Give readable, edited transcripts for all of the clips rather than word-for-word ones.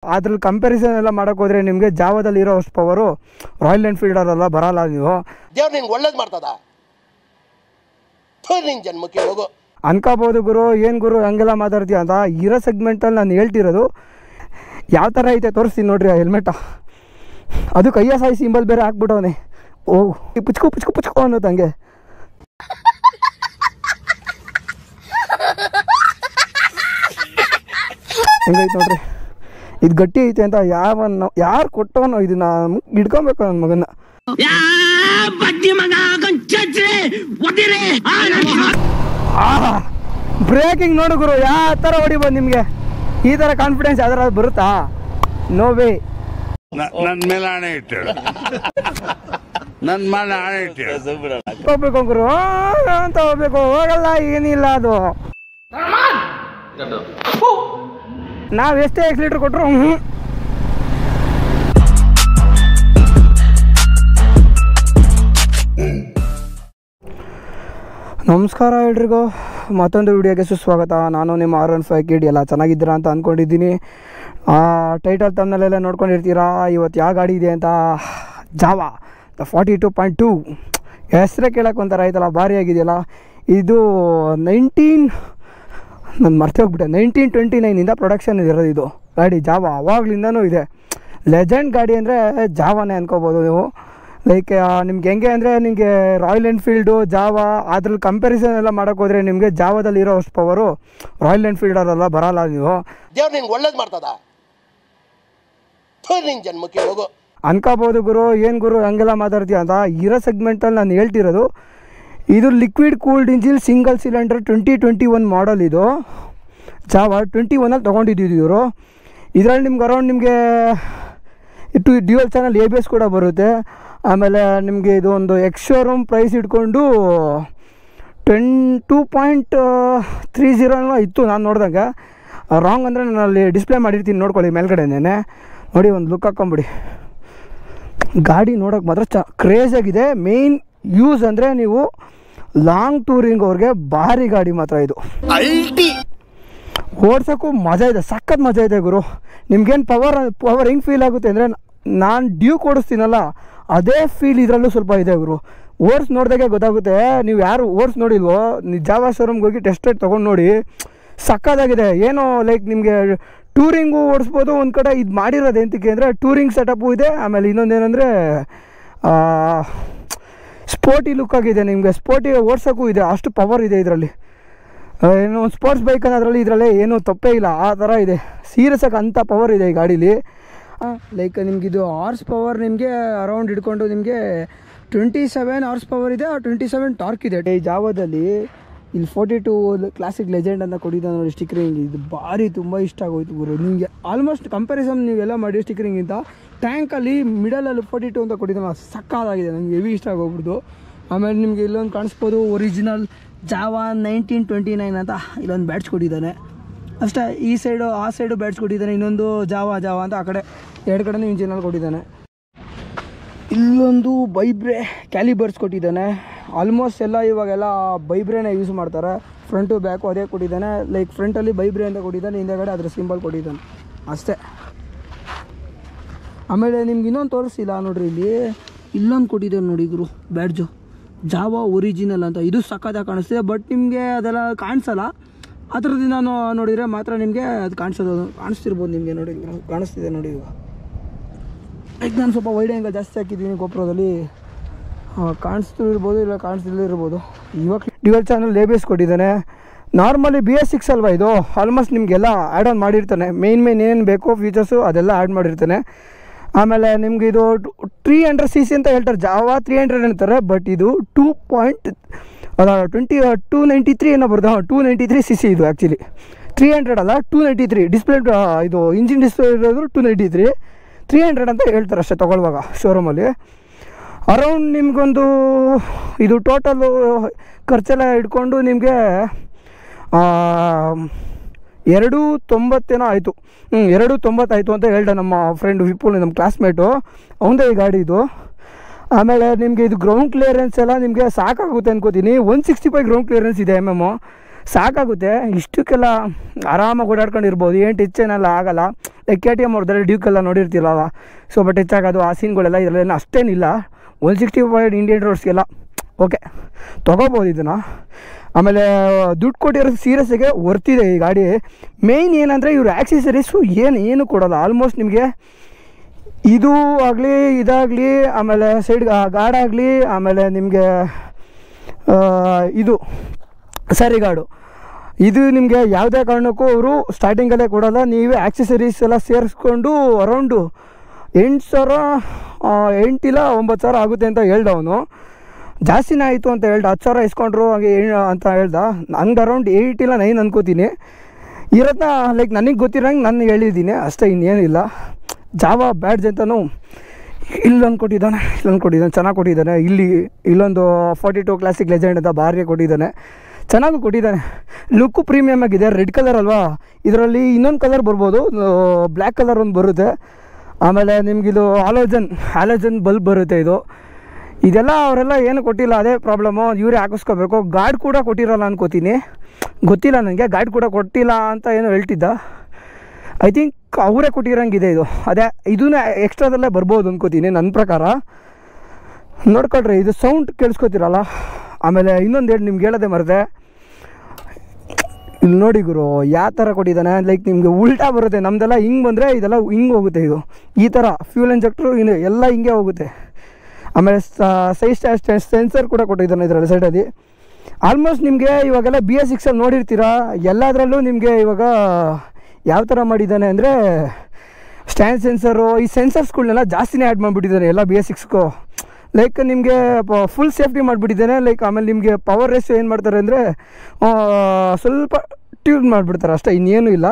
ಅದ್ರಲ್ಲಿ ಕಂಪ್ಯಾರಿಸನ್ ಎಲ್ಲ ಮಾಡೋಕೆ ಹೋದರೆ ನಿಮಗೆ ಜಾವದಲ್ಲಿ ಇರೋ ಅಷ್ಟು ಪವರು ರಾಯಲ್ ಎನ್ಫೀಲ್ಡಲ್ಲ ಬರಲ್ಲ. ನೀವು ದೇವ್ರು ನಿಂಗೆ ಒಳ್ಳೇದು ಮಾಡ್ತದ ನಿನ್ನ ಜನ್ಮಕ್ಕೆ ಹೋಗು ಅನ್ಕೋಬೋದು ಗುರು, ಏನು ಗುರು ಹಂಗೆಲ್ಲ ಮಾತಾಡ್ತೀಯ ಅಂತ. ಇರೋ ಸೆಗ್ಮೆಂಟಲ್ಲಿ ನಾನು ಹೇಳ್ತಿರೋದು ಯಾವ ಥರ ಐತೆ ತೋರಿಸ್ತೀನಿ ನೋಡ್ರಿ. ಆ ಹೆಲ್ಮೆಟ ಅದು ಕೈಯ ಸಾಯಿ ಸಿಂಬಲ್ ಬೇರೆ ಹಾಕ್ಬಿಟ್ಟವನೆ. ಓ ಪುಚ್ಕೋ ಪುಚ್ಕೋ ಪುಚ್ಕೋ ಅನ್ನೋದು ಹಂಗೆ. ಹೆಂಗೈತೆ ನೋಡ್ರಿ, ಇದು ಗಟ್ಟಿ ಐತೆ ಅಂತ ಯಾರು ಕೊಟ್ಟವನೋ ಇದನ್ನ ಹಿಡ್ಕೊಬೇಕು ನನ್ನ ಮಗನ್ನ. ಬ್ರೇಕಿಂಗ್ ನೋಡು ಗುರು, ಯಾವ ಥರ ಹೊಡಿಬೋದು ನಿಮಗೆ. ಈ ಥರ ಕಾನ್ಫಿಡೆನ್ಸ್ ಯಾವ್ದಾರು ಬರುತ್ತಾ? No way. ನನ್ನ ಮೇಲೆ ಆಣೆ ಇಟ್ಟು ನನ್ನ ಮೇಲೆ ಆಣೆ ಇಟ್ಟು ಹೋಗ್ಬೇಕು ಗುರು ಅಂತ ಹೋಗ್ಬೇಕು. ಹೋಗಲ್ಲ, ಏನಿಲ್ಲ ಅದು. ನಾವು ಎಷ್ಟೇ ಎಕ್ಸಿಲೇಟರ್ ಕೊಟ್ಟರು ನಮಸ್ಕಾರ ಎಲ್ರಿಗೂ, ಮತ್ತೊಂದು ವಿಡಿಯೋಗೆ ಸುಸ್ವಾಗತ. ನಾನು ನಿಮ್ಮ R15 ಕಿಡ್. ಎಲ್ಲ ಚೆನ್ನಾಗಿದ್ದೀರಾ ಅಂತ ಅಂದ್ಕೊಂಡಿದ್ದೀನಿ. ಟೈಟಲ್ ತಮ್ಮನೆಲ್ಲ ನೋಡ್ಕೊಂಡಿರ್ತೀರಾ. ಇವತ್ತು ಯಾವ ಗಾಡಿ ಇದೆ ಅಂತ, ಜಾವಾ 42.2. ಹೆಸರೇ ಕೇಳೋಕೆ ಒಂಥರ ಆಯ್ತಲ್ಲ, ಭಾರಿ ಆಗಿದೆಯಲ್ಲ. ಇದು ನಾನು ಮರ್ತೆ ಹೋಗ್ಬಿಟ್ಟೆ, 1929 ಪ್ರೊಡಕ್ಷನ್ ಇರೋದು ಇದು ಗಾಡಿ. ಜಾವಾ ಅವಾಗ್ಲಿಂದನೂ ಇದೆ. ಲೆಜೆಂಡ್ ಗಾಡಿ ಅಂದರೆ ಜಾವಾನೇ ಅನ್ಕೋಬೋದು ನೀವು. ಲೈಕ್ ನಿಮ್ಗೆ ಹೆಂಗೆ ಅಂದರೆ, ನಿಮಗೆ ರಾಯಲ್ ಎನ್ಫೀಲ್ಡು, ಜಾವಾ ಅದ್ರಲ್ಲಿ ಕಂಪ್ಯಾರಿಸನ್ ಎಲ್ಲ ಮಾಡೋಕೆ ಹೋದರೆ ನಿಮಗೆ ಜಾವದಲ್ಲಿ ಇರೋ ಅಷ್ಟು ಪವರು ರಾಯಲ್ ಎನ್ಫೀಲ್ಡಲ್ಲ ಬರಲ್ಲ. ನೀವು ದೇವ್ರು ನಿಂಗೆ ಒಳ್ಳೇದು ಮಾಡ್ತದ ನಿನ್ನ ಜನ್ಮಕ್ಕೆ ಹೋಗು ಅನ್ಕೋಬೋದು ಗುರು, ಏನು ಗುರು ಹಂಗೆಲ್ಲ ಮಾತಾಡ್ತೀಯ ಅಂತ. ಇರೋ ಸೆಗ್ಮೆಂಟಲ್ಲಿ ನಾನು ಹೇಳ್ತಿರೋದು ಇದು liquid cooled engine single cylinder 2021 model. ಇದು ಜಾವಾ 21 ತೊಗೊಂಡಿದ್ದೀವಿ ಇವರು. ಇದರಲ್ಲಿ ನಿಮ್ಗೆ ಅರೌಂಡ್ ನಿಮಗೆ ಡ್ಯುಯಲ್ ಚಾನಲ್ ABS ಕೂಡ ಬರುತ್ತೆ. ಆಮೇಲೆ ನಿಮಗೆ ಇದು ಒಂದು ಎಕ್ಸ್ ಶೋರೂಮ್ ಪ್ರೈಸ್ ಇಟ್ಕೊಂಡು 2.30 ಇತ್ತು ನಾನು ನೋಡಿದಾಗ. ರಾಂಗ್ ಅಂದರೆ ನಾನು ಅಲ್ಲಿ ಡಿಸ್ಪ್ಲೇ ಮಾಡಿರ್ತೀನಿ, ನೋಡ್ಕೊಳ್ಳಿ ಮೇಲ್ಗಡೆನೇ ನೋಡಿ. ಒಂದು ಲುಕ್ ಹಾಕ್ಕೊಂಬಿಡಿ. ಗಾಡಿ ನೋಡೋಕೆ ಮಾತ್ರ ಕ್ರೇಜಾಗಿದೆ. ಮೇಯ್ನ್ ಯೂಸ್ ಅಂದರೆ ನೀವು ಲಾಂಗ್ ಟೂರಿಂಗ್ ಅವ್ರಿಗೆ ಭಾರಿ ಗಾಡಿ ಮಾತ್ರ ಇದು. ಓಡ್ಸೋಕ್ಕೂ ಮಜಾ ಇದೆ, ಸಖತ್ ಮಜಾ ಇದೆ ಗುರು. ನಿಮ್ಗೇನು ಪವರ್ ಹೆಂಗೆ ಫೀಲ್ ಆಗುತ್ತೆ ಅಂದರೆ, ನಾನು ಡ್ಯೂಕ್ ಓಡಿಸ್ತೀನಲ್ಲ ಅದೇ ಫೀಲ್ ಇದರಲ್ಲೂ ಸ್ವಲ್ಪ ಇದೆ ಗುರು. ಓಡ್ಸ್ ನೋಡಿದಾಗೆ ಗೊತ್ತಾಗುತ್ತೆ. ನೀವು ಯಾರು ಓಡ್ಸ್ ನೋಡಿಲ್ವೋ, ನೀವು ಜಾವಾ ಶೋರೂಮ್ಗೆ ಹೋಗಿ ಟೆಸ್ಟ್ ರೈಡ್ ತೊಗೊಂಡು ನೋಡಿ, ಸಕ್ಕತ್ತಾಗಿದೆ. ಏನೋ ಲೈಕ್ ನಿಮಗೆ ಟೂರಿಂಗು ಓಡಿಸ್ಬೋದು. ಒಂದು ಕಡೆ ಇದು ಮಾಡಿರೋದು ಎಂತಕ್ಕೆ ಅಂದರೆ ಟೂರಿಂಗ್ ಸೆಟಪ್ಪು ಇದೆ. ಆಮೇಲೆ ಇನ್ನೊಂದೇನೆಂದರೆ ಸ್ಪೋರ್ಟಿ ಲುಕ್ ಆಗಿದೆ. ನಿಮಗೆ ಸ್ಪೋರ್ಟಿ ಓಡ್ಸೋಕ್ಕೂ ಇದೆ, ಅಷ್ಟು ಪವರ್ ಇದೆ ಇದರಲ್ಲಿ. ಏನು ಒಂದು ಸ್ಪೋರ್ಟ್ಸ್ ಬೈಕ್ ಅನ್ನೋದ್ರಲ್ಲಿ ಇದರಲ್ಲೇ ಏನೂ ತಪ್ಪೇ ಇಲ್ಲ, ಆ ಥರ ಇದೆ. ಸೀರಿಯಸ್ಸಾಗಿ ಅಂಥ ಪವರ್ ಇದೆ ಈ ಗಾಡೀಲಿ. ಲೈಕ್ ನಿಮಗಿದು ಹಾರ್ಸ್ ಪವರ್ ನಿಮಗೆ ಅರೌಂಡ್ ಹಿಡ್ಕೊಂಡು ನಿಮಗೆ 27 ಹಾರ್ಸ್ ಪವರ್ ಇದೆ, 27 ಟಾರ್ಕ್ ಇದೆ. ಈ ಜಾವದಲ್ಲಿ ಇಲ್ಲಿ 42 ಕ್ಲಾಸಿಕ್ ಲೆಜೆಂಡ್ ಅಂತ ಕೊಟ್ಟಿದ್ದ ನೋಡಿ ಸ್ಟಿಕರಿಂಗ್. ಇದು ಭಾರಿ ತುಂಬ ಇಷ್ಟ ಆಗೋಯ್ತು ಗುರು. ನಿಮಗೆ ಆಲ್ಮೋಸ್ಟ್ ಕಂಪ್ಯಾರಿಸನ್ ನೀವೆಲ್ಲ ಮಾಡಿ ಸ್ಟಿಕರಿಂಗಿಂತ ಟ್ಯಾಂಕಲ್ಲಿ ಮಿಡಲಲ್ಲಿ 42 ಅಂತ ಕೊಟ್ಟಿದ್ದಾನೆ, ಸಕ್ಕತ್ತಾಗಿದೆ. ನನಗೆ ಹೆವಿ ಇಷ್ಟ ಆಗೋಗ್ಬಿಡ್ತು. ಆಮೇಲೆ ನಿಮಗೆ ಇಲ್ಲೊಂದು ಕಾಣಿಸ್ಬೋದು, ಒರಿಜಿನಲ್ ಜಾವಾ 1929 ಅಂತ ಇಲ್ಲೊಂದು ಬ್ಯಾಡ್ಜ್ ಕೊಟ್ಟಿದ್ದಾನೆ ಅಷ್ಟೇ. ಈ ಸೈಡು ಆ ಸೈಡು ಬ್ಯಾಡ್ಜ್ ಕೊಟ್ಟಿದ್ದಾನೆ. ಇನ್ನೊಂದು ಜಾವಾ ಅಂತ ಆ ಕಡೆ ಎರಡು ಕಡೆನೂ ಇಂಜಿನಲ್ಲಿ ಕೊಟ್ಟಿದ್ದಾನೆ. ಇಲ್ಲೊಂದು ಬೈಬ್ರೆ ಕ್ಯಾಲಿಬರ್ಸ್ ಕೊಟ್ಟಿದ್ದಾನೆ. ಆಲ್ಮೋಸ್ಟ್ ಎಲ್ಲ ಇವಾಗೆಲ್ಲ ಬೈಬ್ರೆನೇ ಯೂಸ್ ಮಾಡ್ತಾರೆ. ಫ್ರಂಟು ಬ್ಯಾಕು ಅದೇ ಕೊಟ್ಟಿದ್ದಾನೆ. ಲೈಕ್ ಫ್ರಂಟಲ್ಲಿ ಬೈಬ್ರೆ ಅಂತ ಕೊಟ್ಟಿದ್ದಾನೆ, ಹಿಂದೆಗಡೆ ಅದರ ಸಿಂಬಲ್ ಕೊಟ್ಟಿದ್ದಾನೆ ಅಷ್ಟೇ. ಆಮೇಲೆ ನಿಮ್ಗೆ ಇನ್ನೊಂದು ತೋರಿಸಿಲ್ಲ ನೋಡ್ರಿ, ಇಲ್ಲೊಂದು ಕೊಟ್ಟಿದ್ದಾನೆ ನೋಡಿ ಗುರು ಬ್ಯಾಡ್ಜು, ಜಾವಾ ಒರಿಜಿನಲ್ ಅಂತ. ಇದು ಸಕ್ಕತ್ತಾಗಿ ಕಾಣಿಸ್ತಿದೆ, ಬಟ್ ನಿಮಗೆ ಅದೆಲ್ಲ ಕಾಣಿಸಲ್ಲ. ಅದರದ್ದು ನಾನು ನೋಡಿದರೆ ಮಾತ್ರ ನಿಮಗೆ ಅದು ಕಾಣಿಸ್ತಿರ್ಬೋದು. ನಿಮಗೆ ನೋಡಿ ಕಾಣಿಸ್ತಿದೆ ನೋಡಿ. ಈಗ ನಾನು ಸ್ವಲ್ಪ ವೈಡ್ ಆ್ಯಂಗಲ್ ಜಾಸ್ತಿ ಹಾಕಿದ್ದೀನಿ ಗೋಪ್ರೋದಲ್ಲಿ, ಕಾಣಿಸ್ತಿರ್ಬೋದು ಇಲ್ಲ ಕಾಣಿಸ್ತಿರ್ಬೋದು. ಇವಾಗ ಡ್ಯುಯಲ್ ಚಾನಲ್ ABS ಕೊಟ್ಟಿದ್ದಾನೆ. ನಾರ್ಮಲಿ BS6 ಅಲ್ವಾ ಇದು. ಆಲ್ಮೋಸ್ಟ್ ನಿಮಗೆಲ್ಲ ಆ್ಯಡ್ ಆನ್ ಮಾಡಿರ್ತಾನೆ. ಮೇನ್ ಏನೇನು ಬೇಕೋ ಫೀಚರ್ಸು ಅದೆಲ್ಲ ಆ್ಯಡ್ ಮಾಡಿರ್ತಾನೆ. ಆಮೇಲೆ ನಿಮ್ಗೆ ಇದು 300cc ಅಂತ ಹೇಳ್ತಾರೆ, ಜಾವಾ 300 ಅಂತಾರೆ. ಬಟ್ ಇದು 293 ಏನೋ ಬರುತ್ತೆ. 293cc ಇದು ಆ್ಯಕ್ಚುಲಿ 300 ಅಲ್ಲ, 293. ಡಿಸ್ಪ್ಲೇ ಇದು ಇಂಜಿನ್ ಡಿಸ್ಪ್ಲೇ ಇರೋದು 293, 300 ಅಂತ ಹೇಳ್ತಾರೆ ಅಷ್ಟೇ ತೊಗೊಳ್ಳುವಾಗ ಶೋರೂಮಲ್ಲಿ. ಅರೌಂಡ್ ನಿಮಗೊಂದು ಇದು ಟೋಟಲು ಖರ್ಚೆಲ್ಲ ಇಟ್ಕೊಂಡು ನಿಮಗೆ 290 ಆಯಿತು. 290 ಆಯಿತು ಅಂತ ಹೇಳ್ದೆ ನಮ್ಮ ಫ್ರೆಂಡ್ ವಿಪುಲ್, ನಮ್ಮ ಕ್ಲಾಸ್ಮೇಟು, ಅವನದೇ ಈ ಗಾಡಿ ಇದು. ಆಮೇಲೆ ನಿಮಗೆ ಇದು ಗ್ರೌಂಡ್ ಕ್ಲಿಯರೆನ್ಸ್ ಎಲ್ಲ ನಿಮಗೆ ಸಾಕಾಗುತ್ತೆ ಅನ್ಕೋತೀನಿ. 165 ಗ್ರೌಂಡ್ ಕ್ಲಿಯರೆನ್ಸ್ ಇದೆ ಸಾಕಾಗುತ್ತೆ. ಇಷ್ಟಕ್ಕೆಲ್ಲ ಆರಾಮಾಗಿ ಓಡಾಡ್ಕೊಂಡಿರ್ಬೋದು, ಏನು ಟಚ್ ಏನೆಲ್ಲ ಆಗಲ್ಲ. ಲೈಕ್ KTM ಅವ್ರದ್ದೆಲ್ಲ ಡ್ಯೂಕೆಲ್ಲ ನೋಡಿರ್ತೀರಲ್ಲ, ಸೊ ಬಟ್ ಹೆಚ್ಚಾಗೋದು ಆ ಸೀನ್ಗಳೆಲ್ಲ ಇದರಲ್ಲೇನು ಅಷ್ಟೇನಿಲ್ಲ. 165 ಇಂಡಿಯನ್ ರೋಡ್ಸ್ಗೆಲ್ಲ ಓಕೆ ತೊಗೋಬೋದು ಇದನ್ನು. ಆಮೇಲೆ ದುಡ್ಡು ಕೊಟ್ಟಿರೋ ಸೀರಿಯಸ್ಸಾಗೆ ವರ್ತಿದೆ ಈ ಗಾಡಿ. ಮೇಯ್ನ್ ಏನಂದರೆ ಇವರು ಆಕ್ಸೆಸರೀಸು ಏನು ಕೊಡೋಲ್ಲ ಆಲ್ಮೋಸ್ಟ್ ನಿಮಗೆ. ಇದು ಆಗಲಿ ಇದಾಗಲಿ, ಆಮೇಲೆ ಸೈಡ್ ಗಾರ್ಡಾಗಲಿ, ಆಮೇಲೆ ನಿಮಗೆ ಇದು ಸರಿ ಗಾರ್ಡು, ಇದು ನಿಮಗೆ ಯಾವುದೇ ಕಾರಣಕ್ಕೂ ಅವರು ಸ್ಟಾರ್ಟಿಂಗಲ್ಲೇ ಕೊಡೋಲ್ಲ. ನೀವೇ ಆಕ್ಸೆಸರೀಸ್ ಎಲ್ಲ ಸೇರಿಸ್ಕೊಂಡು ಅರೌಂಡು 8,000 8 ಇಲ್ಲ 9,000 ಆಗುತ್ತೆ ಅಂತ ಹೇಳ್ದ ಅವನು. ಜಾಸ್ತಿನೇ ಆಯಿತು ಅಂತ ಹೇಳ್ದ, 10,000 ಇಸ್ಕೊಂಡ್ರು ಹಾಗೆ ಅಂತ ಹೇಳ್ದ. ನಂಗೆ ಅರೌಂಡ್ 8 ಇಲ್ಲ 9 ಅನ್ಕೋತೀನಿ ಇರೋದನ್ನ. ಲೈಕ್ ನನಗೆ ಗೊತ್ತಿರೋಂಗೆ ನಾನು ಹೇಳಿದ್ದೀನಿ ಅಷ್ಟೇ, ಇನ್ನೇನಿಲ್ಲ. ಜಾವಾ ಬ್ಯಾಡ್ಜ್ ಅಂತಲೂ ಇಲ್ಲೊಂದು ಕೊಟ್ಟಿದ್ದಾನೆ, ಚೆನ್ನಾಗಿ ಕೊಟ್ಟಿದ್ದಾನೆ. ಇಲ್ಲೊಂದು 42 ಕ್ಲಾಸಿಕ್ ಲೆಜೆಂಡ್ ಅಂತ ಭಾರಿ ಕೊಟ್ಟಿದ್ದಾನೆ, ಚೆನ್ನಾಗೂ ಕೊಟ್ಟಿದ್ದಾನೆ. ಲುಕ್ಕು ಪ್ರೀಮಿಯಮ್ ಆಗಿದೆ. ರೆಡ್ ಕಲರ್ ಅಲ್ವಾ, ಇದರಲ್ಲಿ ಇನ್ನೊಂದು ಕಲರ್ ಬರ್ಬೋದು, ಬ್ಲ್ಯಾಕ್ ಕಲರ್ ಒಂದು ಬರುತ್ತೆ. ಆಮೇಲೆ ನಿಮಗಿದು ಹ್ಯಾಲೋಜನ್ ಬಲ್ಬ್ ಬರುತ್ತೆ. ಇದೆಲ್ಲ ಅವರೆಲ್ಲ ಏನು ಕೊಟ್ಟಿಲ್ಲ, ಅದೇ ಪ್ರಾಬ್ಲಮ್ಮು. ಇವರೇ ಹಾಕಿಸ್ಕೋಬೇಕು. ಗಾರ್ಡ್ ಕೂಡ ಕೊಟ್ಟಿರೋಲ್ಲ ಅನ್ಕೋತೀನಿ, ಗೊತ್ತಿಲ್ಲ ನನಗೆ. ಗಾರ್ಡ್ ಕೂಡ ಕೊಟ್ಟಿಲ್ಲ ಅಂತ ಏನೋ ಹೇಳ್ತಿದ್ದ. ಐ ಥಿಂಕ್ ಅವರೇ ಕೊಟ್ಟಿರೋಂಗಿದೆ ಇದು. ಅದೇ ಇದೂ ಎಕ್ಸ್ಟ್ರಾದಲ್ಲೇ ಬರ್ಬೋದು ಅನ್ಕೋತೀನಿ ನನ್ನ ಪ್ರಕಾರ. ನೋಡ್ಕೊಳ್ರಿ, ಇದು ಸೌಂಡ್ ಕೇಳಿಸ್ಕೊತಿರಲ್ಲ. ಆಮೇಲೆ ಇನ್ನೊಂದು ಹೇಳಿ ನಿಮ್ಗೆ ಹೇಳೋದೇ ಮರೆತೆ, ಇಲ್ಲಿ ನೋಡಿ ಗುರು ಯಾವ ಥರ ಕೊಟ್ಟಿದ್ದಾನೆ. ಲೈಕ್ ನಿಮಗೆ ಉಲ್ಟಾ ಬರುತ್ತೆ. ನಮ್ಮದೆಲ್ಲ ಹಿಂಗೆ ಬಂದರೆ ಇದೆಲ್ಲ ಹಿಂಗೆ ಹೋಗುತ್ತೆ. ಇದು ಈ ಥರ ಫ್ಯೂಲ್ ಇಂಜೆಕ್ಟ್ರು ಇನ್ನು ಎಲ್ಲ ಹಿಂಗೆ ಹೋಗುತ್ತೆ. ಆಮೇಲೆ ಸೆನ್ಸರ್ ಕೂಡ ಕೊಟ್ಟಿದ್ದಾನೆ ಇದರಲ್ಲಿ ಸೈಡಲ್ಲಿ. ಆಲ್ಮೋಸ್ಟ್ ನಿಮಗೆ ಇವಾಗೆಲ್ಲ BS6 ಅಲ್ಲಿ ನೋಡಿರ್ತೀರ, ಎಲ್ಲದರಲ್ಲೂ ನಿಮಗೆ ಇವಾಗ ಯಾವ ಥರ ಮಾಡಿದ್ದಾನೆ ಅಂದರೆ ಸ್ಟ್ಯಾಂಡ್ ಸೆನ್ಸರು, ಈ ಸೆನ್ಸರ್ಸ್ಗಳನ್ನೆಲ್ಲ ಜಾಸ್ತಿನೇ ಆ್ಯಡ್ ಮಾಡಿಬಿಟ್ಟಿದ್ದಾನೆ ಎಲ್ಲ BS6ಗೂ. ಲೈಕ್ ನಿಮಗೆ ಫುಲ್ ಸೇಫ್ಟಿ ಮಾಡಿಬಿಟ್ಟಿದ್ದಾನೆ. ಲೈಕ್ ಆಮೇಲೆ ನಿಮಗೆ ಪವರ್ ರೇಸ್ ಏನು ಮಾಡ್ತಾರೆ ಅಂದರೆ ಸ್ವಲ್ಪ ಟ್ಯೂನ್ ಮಾಡಿಬಿಡ್ತಾರೆ ಅಷ್ಟೇ, ಇನ್ನೇನು ಇಲ್ಲ.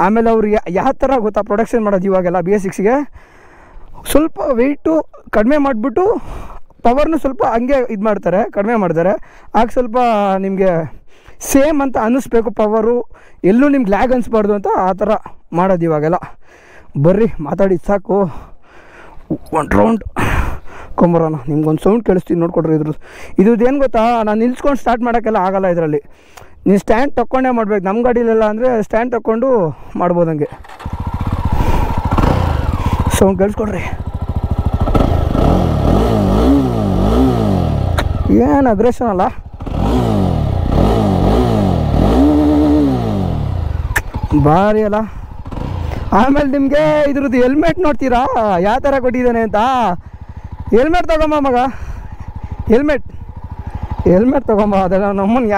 ಆಮೇಲೆ ಅವರು ಯಾವ ಥರ ಗೊತ್ತಾ ಪ್ರೊಡಕ್ಷನ್ ಮಾಡೋದು ಇವಾಗೆಲ್ಲ BS6ಗೆ ಸ್ವಲ್ಪ ವೆಯ್ಟು ಕಡಿಮೆ ಮಾಡಿಬಿಟ್ಟು ಪವರ್ನು ಸ್ವಲ್ಪ ಹಂಗೆ ಇದು ಮಾಡ್ತಾರೆ, ಕಡಿಮೆ ಮಾಡ್ತಾರೆ. ಆಗ ಸ್ವಲ್ಪ ನಿಮಗೆ ಸೇಮ್ ಅಂತ ಅನ್ನಿಸ್ಬೇಕು ಪವರು, ಎಲ್ಲೂ ನಿಮ್ಗೆ ಲ್ಯಾಗ್ ಅನಿಸ್ಬಾರ್ದು ಅಂತ ಆ ಥರ ಮಾಡೋದು ಇವಾಗೆಲ್ಲ. ಬರ್ರಿ ಮಾತಾಡಿ ಸಾಕು, ಒಂದು ರೌಂಡ್ ಕೊಂಬರೋಣ. ನಿಮ್ಗೊಂದು ಸೌಂಡ್ ಕೇಳಿಸ್ತೀನಿ ನೋಡ್ಕೊಡ್ರಿ. ಇದೇನು ಗೊತ್ತಾ, ನಾನು ನಿಲ್ಸ್ಕೊಂಡು ಸ್ಟಾರ್ಟ್ ಮಾಡೋಕ್ಕೆಲ್ಲ ಆಗೋಲ್ಲ ಇದರಲ್ಲಿ. ನೀವು ಸ್ಟ್ಯಾಂಡ್ ತಗೊಂಡೇ ಮಾಡ್ಬೇಕು. ನಮ್ಮ ಗಾಡೀಲೆಲ್ಲ ಅಂದರೆ ಸ್ಟ್ಯಾಂಡ್ ತಗೊಂಡು ಮಾಡ್ಬೋದು. ಹಂಗೆ ಸೌಂಡ್ ಕೇಳಿಸ್ಕೊಡ್ರಿ. ಏನು ಅಗ್ರೆಷನ್ ಅಲ್ಲ, ಭಾರಿ ಅಲ್ಲ. ಆಮೇಲೆ ನಿಮಗೆ ಇದ್ರದ್ದು ಹೆಲ್ಮೆಟ್ ನೋಡ್ತೀರಾ ಯಾವ ಥರ ಕೊಟ್ಟಿದ್ದಾನೆ ಅಂತ. ಹೆಲ್ಮೆಟ್ ತಗೊಂಬ ಮಗ, ಹೆಲ್ಮೆಟ್ ತಗೊಂಬ. ಅದೆಲ್ಲ ನಮ್ಮನ್ನು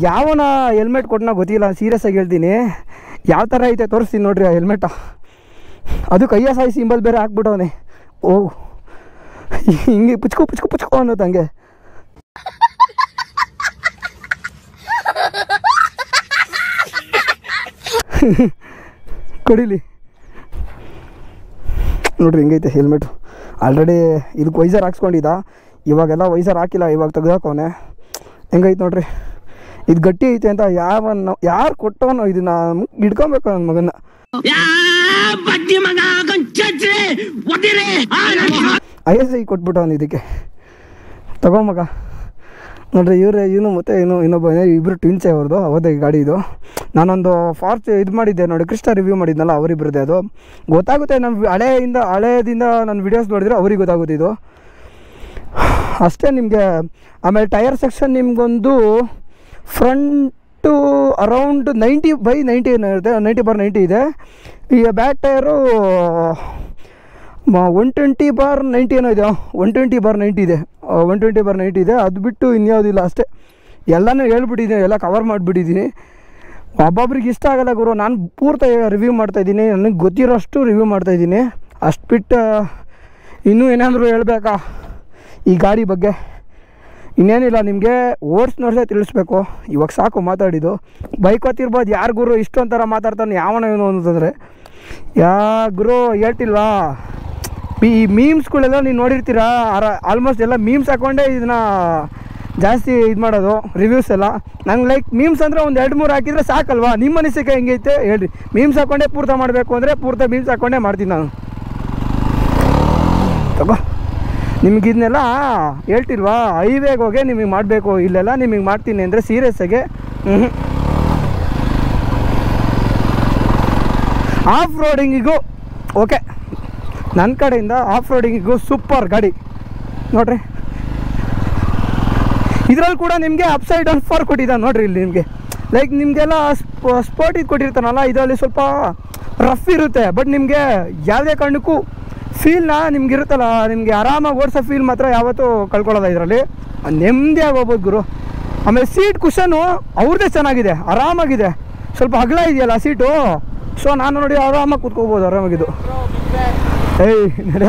ಯಾವನ ಹೆಲ್ಮೆಟ್ ಕೊಟ್ಟನ ಗೊತ್ತಿಲ್ಲ, ಸೀರಿಯಸ್ಸಾಗಿ ಹೇಳ್ತೀನಿ. ಯಾವ ಥರ ಐತೆ ತೋರಿಸ್ತೀನಿ ನೋಡ್ರಿ ಆ ಹೆಲ್ಮೆಟ. ಅದಕ್ಕೆ ISI ಸಿಂಬಲ್ ಬೇರೆ ಹಾಕ್ಬಿಟ್ಟವನೆ. ಓ ಹಿಂಗೆ ಪುಚ್ಕೋ ಅನ್ನೋದು ಹಂಗೆ. ಕೊಡಿಲಿ ನೋಡ್ರಿ ಹೆಂಗೈತೆ ಹೆಲ್ಮೆಟು. ಆಲ್ರೆಡಿ ಇದಕ್ಕೆ ವೈಸರ್ ಹಾಕ್ಸ್ಕೊಂಡಿದ್ದ, ಇವಾಗೆಲ್ಲ ವೈಸರ್ ಹಾಕಿಲ್ಲ, ಇವಾಗ ತೆಗ್ದಾಕವನೆ. ಹೆಂಗೈತೆ ನೋಡ್ರಿ, ಇದು ಗಟ್ಟಿ ಐತೆ ಅಂತ ಯಾರು ಕೊಟ್ಟವನೋ ಇದನ್ನ ಹಿಡ್ಕೊಬೇಕು ನನ್ನ ಮಗನ್ನ. ISI ಕೊಟ್ಬಿಟ್ಟವನು ಇದಕ್ಕೆ. ತಗೊಂಬಗ ನೋಡ್ರಿ. ಇವನು ಮತ್ತು ಇನ್ನೊಬ್ಬ ಇಬ್ಬರು ಟ್ವಿನ್ಸೇ ಅವ್ರದ್ದು. ಅವತ್ತೇ ಗಾಡಿ ಇದು. ನಾನೊಂದು ಫಾರ್ಚ್ ಇದು ಮಾಡಿದ್ದೆ ನೋಡಿ, ಕ್ರಿಸ್ಟಾ ರಿವ್ಯೂ ಮಾಡಿದ್ನಲ್ಲ, ಅವರಿಬ್ಬರದೇ. ಅದು ಗೊತ್ತಾಗುತ್ತೆ. ನಮ್ಮ ಹಳೆಯದಿಂದ ನನ್ನ ವೀಡಿಯೋಸ್ ನೋಡಿದ್ರೆ ಅವ್ರಿಗೆ ಗೊತ್ತಾಗುತ್ತೆ ಇದು ಅಷ್ಟೇ ನಿಮಗೆ. ಆಮೇಲೆ ಟೈರ್ ಸೆಕ್ಷನ್ ನಿಮಗೊಂದು ಫ್ರಂಟು ಅರೌಂಡ್ 90/90 ಇರುತ್ತೆ, 90/90 ಇದೆ. ಈ ಬ್ಯಾಕ್ ಟೈರು 120/90 ಏನೋ ಇದೆ, 120/90 ಇದೆ, 120/90 ಇದೆ. ಅದು ಬಿಟ್ಟು ಇನ್ಯಾವುದಿಲ್ಲ ಅಷ್ಟೇ. ಎಲ್ಲನೂ ಹೇಳ್ಬಿಟ್ಟಿದ್ದೀನಿ, ಎಲ್ಲ ಕವರ್ ಮಾಡಿಬಿಟ್ಟಿದ್ದೀನಿ. ಒಬ್ಬೊಬ್ರಿಗೆ ಇಷ್ಟ ಆಗಲ್ಲ ಗುರು, ನಾನು ಪೂರ್ತಿ ರಿವ್ಯೂ ಮಾಡ್ತಾಯಿದ್ದೀನಿ, ನನಗೆ ಗೊತ್ತಿರೋಷ್ಟು ರಿವ್ಯೂ ಮಾಡ್ತಾಯಿದ್ದೀನಿ. ಅಷ್ಟು ಬಿಟ್ಟು ಇನ್ನೂ ಏನಾದರೂ ಹೇಳಬೇಕಾ ಈ ಗಾಡಿ ಬಗ್ಗೆ? ಇನ್ನೇನಿಲ್ಲ, ನಿಮಗೆ ನೋಡಿಸೇ ತಿಳಿಸ್ಬೇಕು. ಇವಾಗ ಸಾಕು ಮಾತಾಡಿದ್ದು. ಬೈಕ್ ಹೊತ್ತಿರ್ಬೋದು, ಯಾರು ಗುರು ಇಷ್ಟೊಂಥರ ಮಾತಾಡ್ತಾನೆ ಯಾವನ ಏನು ಅಂತಂದರೆ, ಗುರು ಹೇಳ್ತಿಲ್ವಾ? ಈ ಮೀಮ್ಸ್ಗಳೆಲ್ಲ ನೀವು ನೋಡಿರ್ತೀರಾ, ಆಲ್ಮೋಸ್ಟ್ ಎಲ್ಲ ಮೀಮ್ಸ್ ಹಾಕ್ಕೊಂಡೇ ಇದನ್ನು ಜಾಸ್ತಿ ಇದು ಮಾಡೋದು ರಿವ್ಯೂಸ್ ಎಲ್ಲ. ನಂಗೆ ಲೈಕ್ ಮೀಮ್ಸ್ ಅಂದರೆ ಒಂದು 2-3 ಹಾಕಿದರೆ ಸಾಕಲ್ವಾ? ನಿಮ್ಮ ಅನಿಸಿಕೆ ಹೆಂಗೈತೆ ಹೇಳ್ರಿ. ಮೀಮ್ಸ್ ಹಾಕ್ಕೊಂಡೇ ಪೂರ್ತಿ ಮಾಡಬೇಕು ಅಂದರೆ ಪೂರ್ತಿ ಮೀಮ್ಸ್ ಹಾಕ್ಕೊಂಡೇ ಮಾಡ್ತೀನಿ ನಾನು. ತಗೋ, ನಿಮ್ಗೆ ಇದನ್ನೆಲ್ಲ ಹೇಳ್ತಿಲ್ವಾ? ಹೈವೇಗೆ ಹೋಗಿ ನಿಮಗೆ ಮಾಡಬೇಕು, ಇಲ್ಲೆಲ್ಲ ನಿಮಗೆ ಮಾಡ್ತೀನಿ ಅಂದರೆ ಸೀರಿಯಸ್ಸಾಗೆ ಆಫ್ ರೋಡಿಂಗಿಗೂ ಓಕೆ, ನನ್ನ ಕಡೆಯಿಂದ ಆಫ್ ರೋಡಿಂಗಿಗೂ ಸೂಪರ್ ಗಾಡಿ ನೋಡ್ರಿ. ಇದರಲ್ಲಿ ಕೂಡ ನಿಮಗೆ ಅಪ್ಸೈಡ್ ಡೌನ್ ಫಾರ್ ಕೊಟ್ಟಿದ್ದಾನೆ ನೋಡ್ರಿ. ಇಲ್ಲಿ ನಿಮಗೆ ಲೈಕ್ ನಿಮಗೆಲ್ಲ ಸ್ಪೋರ್ಟ್ ಇದು ಕೊಟ್ಟಿರ್ತಾನಲ್ಲ, ಇದರಲ್ಲಿ ಸ್ವಲ್ಪ ರಫ್ ಇರುತ್ತೆ. ಬಟ್ ನಿಮಗೆ ಯಾವುದೇ ಕಾರಣಕ್ಕೂ ಫೀಲ್ನ ನಿಮ್ಗೆ ಇರುತ್ತಲ್ಲ, ನಿಮಗೆ ಆರಾಮಾಗಿ ಓಡಿಸೋ ಫೀಲ್ ಮಾತ್ರ ಯಾವತ್ತೂ ಕಳ್ಕೊಳ್ಳೋದ. ಇದರಲ್ಲಿ ನೆಮ್ಮದಿಯಾಗಿ ಹೋಗ್ಬೋದು ಗುರು. ಆಮೇಲೆ ಸೀಟ್ ಕುಷನು ಅವ್ರದ್ದೇ ಚೆನ್ನಾಗಿದೆ, ಆರಾಮಾಗಿದೆ. ಸ್ವಲ್ಪ ಅಗಲ ಇದೆಯಲ್ಲ ಸೀಟು, ಸೊ ನಾನು ನೋಡಿ ಆರಾಮಾಗಿ ಕೂತ್ಕೋಬೋದು ಆರಾಮಾಗಿದ್ದು. ಏಯ್ ನಡ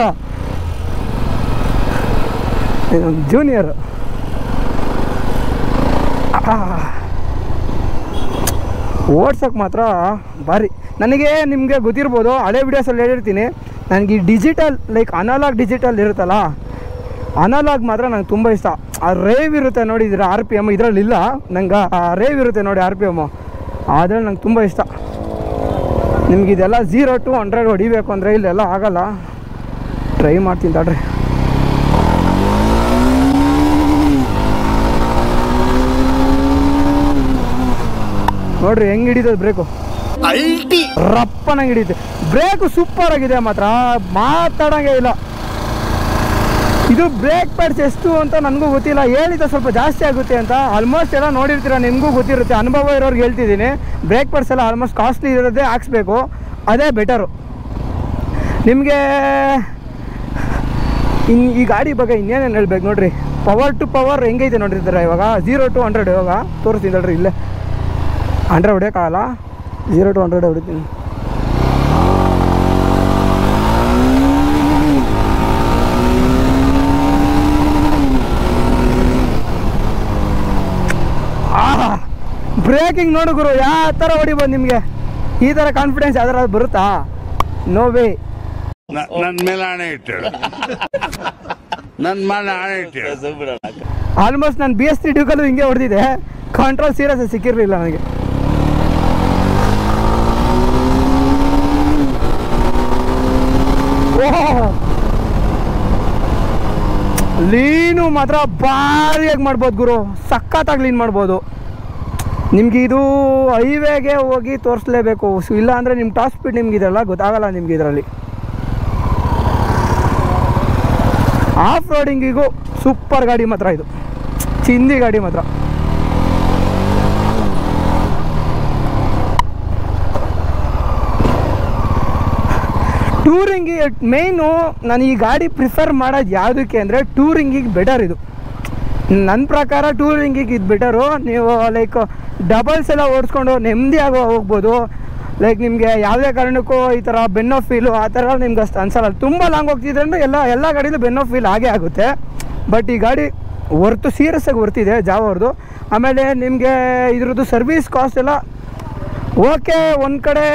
ಜೂನಿಯರ್ ಓಡ್ಸೋಕ್ಕೆ ಮಾತ್ರ ಭಾರಿ. ನನಗೆ ನಿಮಗೆ ಗೊತ್ತಿರ್ಬೋದು, ಹಳೆ ವಿಡಿಯೋಸಲ್ಲಿ ಹೇಳಿರ್ತೀನಿ, ನನಗೆ ಈ ಡಿಜಿಟಲ್ ಲೈಕ್ ಅನಲಾಗ್ ಡಿಜಿಟಲ್ ಇರುತ್ತಲ್ಲ, ಅನಲಾಗ್ ಮಾತ್ರ ನಂಗೆ ತುಂಬ ಇಷ್ಟ. ಆ ರೇವ್ ಇರುತ್ತೆ ನೋಡಿದ್ರೆ RPM ಇದರಲ್ಲಿ ಇಲ್ಲ, ನಂಗೆ ಆ ರೇವ್ ಇರುತ್ತೆ ನೋಡಿ RPM, ಅದ್ರಲ್ಲಿ ನಂಗೆ ತುಂಬ ಇಷ್ಟ. ನಿಮ್ಗೆ ಇದೆಲ್ಲ 0 to 100 ಹೊಡಿಬೇಕು ಅಂದರೆ ಇಲ್ಲೆಲ್ಲ ಆಗಲ್ಲ. ಟ್ರೈ ಮಾಡ್ತೀನಿ ತಡ್ರಿ. ನೋಡ್ರಿ ಹೆಂಗೆ ಹಿಡಿತದೆ ಬ್ರೇಕು, ರಪ್ಪನಾಗಿ ಹಿಡಿಯುತ್ತೆ ಬ್ರೇಕು. ಸೂಪರ್ ಆಗಿದೆ ಮಾತ್ರ, ಮಾತಾಡೋಂಗೆ ಇಲ್ಲ. ಇದು ಬ್ರೇಕ್ ಪ್ಯಾಡ್ಸ್ ಎಷ್ಟು ಅಂತ ನನಗೂ ಗೊತ್ತಿಲ್ಲ, ಹೇಳಿದ್ದೆ ಸ್ವಲ್ಪ ಜಾಸ್ತಿ ಆಗುತ್ತೆ ಅಂತ. ಆಲ್ಮೋಸ್ಟ್ ಎಲ್ಲ ನೋಡಿರ್ತೀರ, ನಿಮಗೂ ಗೊತ್ತಿರುತ್ತೆ, ಅನುಭವ ಇರೋರ್ಗೆ ಹೇಳ್ತಿದ್ದೀನಿ. ಬ್ರೇಕ್ ಪ್ಯಾಡ್ಸ್ ಎಲ್ಲ ಆಲ್ಮೋಸ್ಟ್ ಕಾಸ್ಟ್ಲಿ ಇರೋದೇ ಹಾಕ್ಸ್ಬೇಕು, ಅದೇ ಬೆಟರು ನಿಮಗೆ. ಈ ಗಾಡಿ ಬಗ್ಗೆ ಇನ್ನೇನೇನು ಹೇಳ್ಬೇಕು ನೋಡ್ರಿ. ಪವರ್ ಟು ಪವರ್ ಹೆಂಗೈತೆ ನೋಡಿರ್ತಾರೆ ಇವಾಗ. 0 to 100 ಇವಾಗ ತೋರಿಸ್ತೀನಿ ನೋಡ್ರಿ. ಇಲ್ಲೇ 100 ಹೊಡಿಯೋಕ್ಕಾಗಲ್ಲ, 0 to 100 ಹೊಡಿತೀನಿ. ಬ್ರೇಕಿಂಗ್ ನೋಡು ಗುರು, ಯಾವ ಥರ ಹೊಡಿಬೋದು ನಿಮಗೆ. ಈ ಥರ ಕಾನ್ಫಿಡೆನ್ಸ್ ಯಾವ್ದಾರು ಬರುತ್ತಾ? No way. ನನ್ನ ಮೇಲೆ ಆಣೆ ಇಟ್ಟಳು, ನನ್ನ ಮೇಲೆ ಆಣೆ ಇಟ್ಟಳು. ಆಲ್ಮೋಸ್ಟ್ ನಾನು BS3 ಡ್ಯೂಕಲ್ಲೂ ಹಿಂಗೆ ಹೊಡೆದಿದ್ದೆ, ಕಂಟ್ರೋಲ್ ಸೀರಿಯಸ್ ಸಿಕ್ಕಿರಲಿಲ್ಲ ನನಗೆ. ಲೀನು ಮಾತ್ರ ಭಾರಿಯಾಗಿ ಮಾಡ್ಬೋದು ಗುರು, ಸಖತ್ತಾಗಿ ಲೀನ್ ಮಾಡ್ಬೋದು. ನಿಮ್ಗೆ ಇದು ಹೈವೇಗೆ ಹೋಗಿ ತೋರಿಸ್ಲೇಬೇಕು, ಇಲ್ಲ ಅಂದರೆ ನಿಮ್ಮ ಟಾಪ್ ಸ್ಪೀಡ್ ನಿಮ್ಗೆ ಇದೆಲ್ಲ ಗೊತ್ತಾಗಲ್ಲ ನಿಮ್ಗೆ. ಇದರಲ್ಲಿ ಆಫ್ ರೋಡಿಂಗಿಗೂ ಸೂಪರ್ ಗಾಡಿ ಮಾತ್ರ, ಇದು ಚಿಂದಿ ಗಾಡಿ ಮಾತ್ರ. ಟೂರಿಂಗಿಗೆ ಮೇಯ್ನು ನಾನು ಈ ಗಾಡಿ ಪ್ರಿಫರ್ ಮಾಡೋದು ಯಾವುದಕ್ಕೆ ಅಂದರೆ ಟೂರಿಂಗಿಗೆ ಬೆಟರ್ ಇದು. ನನ್ನ ಪ್ರಕಾರ ಟೂರಿಂಗಿಗೆ ಇದು ಬೆಟರು. ನೀವು ಲೈಕ್ ಡಬಲ್ಸ್ ಎಲ್ಲ ಓಡಿಸ್ಕೊಂಡು ನೆಮ್ಮದಿಯಾಗಿ ಹೋಗ್ಬೋದು. ಲೈಕ್ ನಿಮಗೆ ಯಾವುದೇ ಕಾರಣಕ್ಕೂ ಈ ಥರ ಬೆನ್ನೋ ಫೀಲು ಆ ಥರ ನಿಮ್ಗೆ ಅಷ್ಟು ಅನ್ಸಲ್ಲ. ತುಂಬ ಲಾಂಗ್ ಹೋಗ್ತಿದ್ರೆ ಅಂದರೆ ಎಲ್ಲ ಗಾಡಿಲೂ ಬೆನ್ನೋ ಫೀಲ್ ಆಗೇ ಆಗುತ್ತೆ. ಬಟ್ ಈ ಗಾಡಿ ವರ್ತು, ಸೀರಿಯಸ್ಸಾಗಿ ವರ್ತಿದೆ ಜಾವ ಅವ್ರದ್ದು. ಆಮೇಲೆ ನಿಮಗೆ ಇದ್ರದ್ದು ಸರ್ವಿಸ್ ಕಾಸ್ಟ್ ಎಲ್ಲ ಓಕೆ. ಒಂದು ಕಡೆ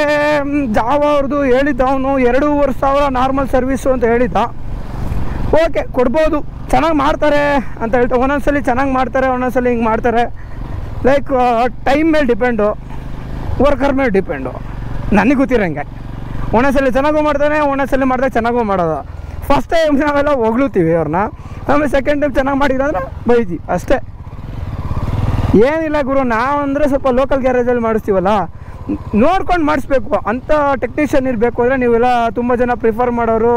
ಜಾವ ಅವ್ರದ್ದು ಹೇಳಿದ್ದ ಅವನು 2,500 ನಾರ್ಮಲ್ ಸರ್ವಿಸು ಅಂತ ಹೇಳಿದ್ದ. ಓಕೆ, ಕೊಡ್ಬೋದು, ಚೆನ್ನಾಗಿ ಮಾಡ್ತಾರೆ ಅಂತ ಹೇಳ್ತಾರೆ. ಒಂದೊಂದ್ಸಲಿ ಚೆನ್ನಾಗಿ ಮಾಡ್ತಾರೆ, ಒಂದೊಂದ್ಸಲಿ ಹಿಂಗೆ ಮಾಡ್ತಾರೆ. ಲೈಕ್ ಟೈಮ್ ಮೇಲೆ ಡಿಪೆಂಡು, ವರ್ಕರ್ ಮೇಲೆ ಡಿಪೆಂಡು. ನನಗೆ ಗೊತ್ತಿರೋಂಗೆ ಒಂದೊಂದ್ಸಲಿ ಚೆನ್ನಾಗೂ ಮಾಡ್ತಾನೆ, ಒಂದೊಂದ್ಸಲಿ ಮಾಡಿದಾಗ ಚೆನ್ನಾಗೂ ಮಾಡೋದು. ಫಸ್ಟ್ ಟೈಮ್ ನಾವೆಲ್ಲ ಹೊಗಳುತ್ತೀವಿ ಅವ್ರನ್ನ, ಆಮೇಲೆ ಸೆಕೆಂಡ್ ಟೈಮ್ ಚೆನ್ನಾಗಿ ಮಾಡಿದ್ರೆ ಬೈತೀವಿ ಅಷ್ಟೇ. ಏನಿಲ್ಲ ಗುರು, ನಾವು ಅಂದರೆ ಸ್ವಲ್ಪ ಲೋಕಲ್ ಗ್ಯಾರೇಜಲ್ಲಿ ಮಾಡಿಸ್ತೀವಲ್ಲ, ನೋಡ್ಕೊಂಡು ಮಾಡಿಸ್ಬೇಕು ಅಂಥ ಟೆಕ್ನಿಷಿಯನ್ ಇರಬೇಕು. ಅಂದರೆ ನೀವೆಲ್ಲ ತುಂಬ ಜನ ಪ್ರಿಫರ್ ಮಾಡೋರು